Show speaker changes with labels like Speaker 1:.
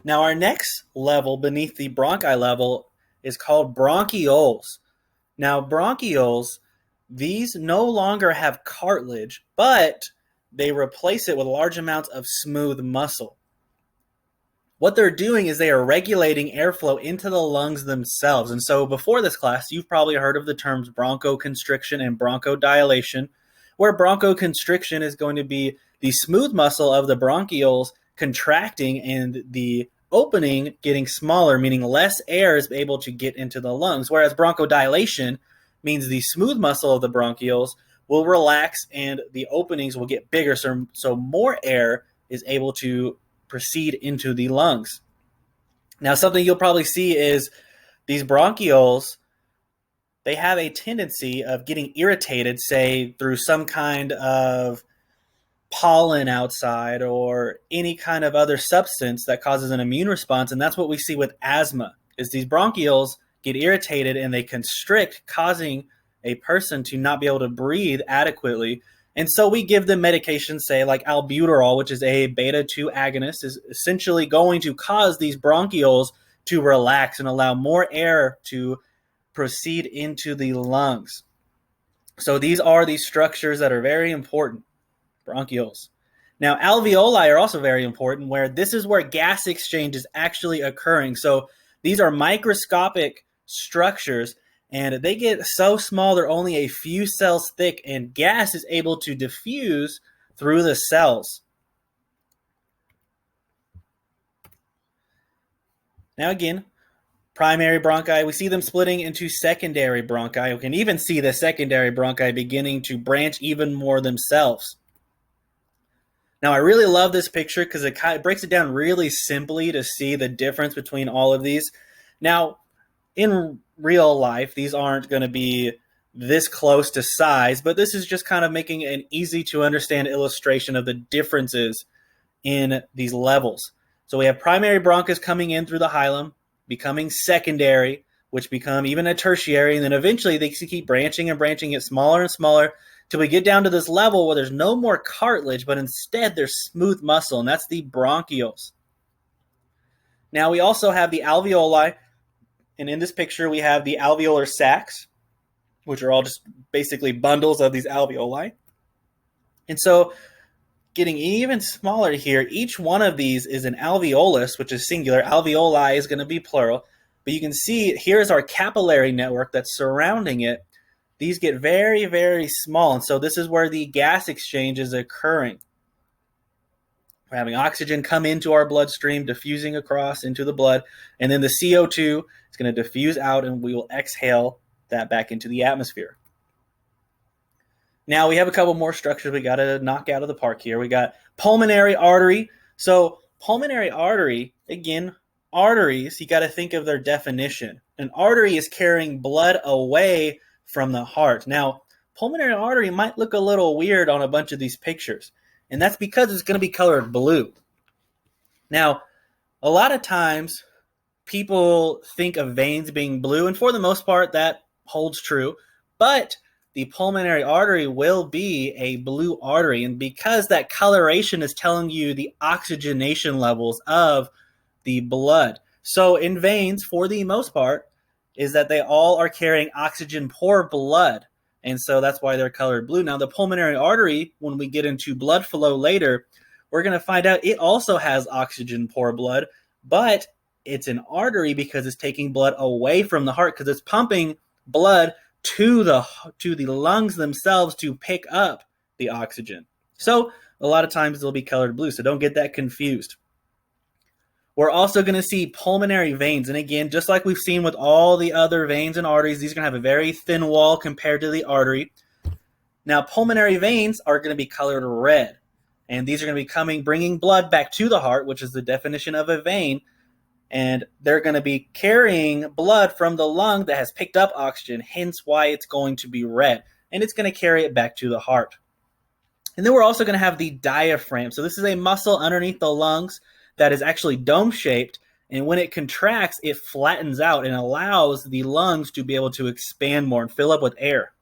Speaker 1: Now, our next level beneath the bronchi level is called bronchioles. Now, bronchioles, these no longer have cartilage, but they replace it with large amounts of smooth muscle. What they're doing is they are regulating airflow into the lungs themselves. And so before this class, you've probably heard of the terms bronchoconstriction and bronchodilation, where bronchoconstriction is going to be the smooth muscle of the bronchioles contracting and the opening getting smaller, meaning less air is able to get into the lungs, whereas bronchodilation means the smooth muscle of the bronchioles will relax and the openings will get bigger, so more air is able to proceed into the lungs. Now, something you'll probably see is these bronchioles, they have a tendency of getting irritated, say, through some kind of pollen outside or any kind of other substance that causes an immune response. And that's what we see with asthma, is these bronchioles get irritated and they constrict, causing a person to not be able to breathe adequately. And so we give them medications, say like albuterol, which is a beta-2 agonist, is essentially going to cause these bronchioles to relax and allow more air to proceed into the lungs. So these are these structures that are very important, bronchioles. Now, alveoli are also very important, where this is where gas exchange is actually occurring. So these are microscopic structures, and they get so small they're only a few cells thick, and gas is able to diffuse through the cells. Now again, primary bronchi, we see them splitting into secondary bronchi. We can even see the secondary bronchi beginning to branch even more themselves. Now, I really love this picture because it breaks it down really simply to see the difference between all of these. Now, in real life, these aren't going to be this close to size, but this is just kind of making an easy to understand illustration of the differences in these levels. So we have primary bronchus coming in through the hilum, becoming secondary, which become even a tertiary, and then eventually they keep branching and branching it smaller and smaller till we get down to this level where there's no more cartilage, but instead there's smooth muscle, and that's the bronchioles. Now we also have the alveoli, and in this picture we have the alveolar sacs, which are all just basically bundles of these alveoli. And so getting even smaller here, each one of these is an alveolus, which is singular. Alveoli is going to be plural. But you can see here's our capillary network that's surrounding it. These get very, very small. And so this is where the gas exchange is occurring. We're having oxygen come into our bloodstream, diffusing across into the blood. And then the CO2 is going to diffuse out, and we will exhale that back into the atmosphere. Now we have a couple more structures we got to knock out of the park here. We got pulmonary artery. So pulmonary artery, again, arteries, you got to think of their definition. An artery is carrying blood away from the heart. Now, pulmonary artery might look a little weird on a bunch of these pictures, and that's because it's going to be colored blue. Now, a lot of times people think of veins being blue, and for the most part that holds true, but the pulmonary artery will be a blue artery, and because that coloration is telling you the oxygenation levels of the blood. So in veins, for the most part, is that they all are carrying oxygen-poor blood, and so that's why they're colored blue. Now, the pulmonary artery, when we get into blood flow later, we're going to find out it also has oxygen-poor blood, but it's an artery because it's taking blood away from the heart, because it's pumping blood to the lungs themselves to pick up the oxygen. So a lot of times they'll be colored blue, so don't get that confused. We're also going to see pulmonary veins, and again, just like we've seen with all the other veins and arteries, these are going to have a very thin wall compared to the artery. Now, pulmonary veins are going to be colored red, and these are going to be bringing blood back to the heart, which is the definition of a vein, and they're going to be carrying blood from the lung that has picked up oxygen, hence why it's going to be red, and it's going to carry it back to the heart. And then we're also going to have the diaphragm. So this is a muscle underneath the lungs that is actually dome-shaped, and when it contracts, it flattens out and allows the lungs to be able to expand more and fill up with air.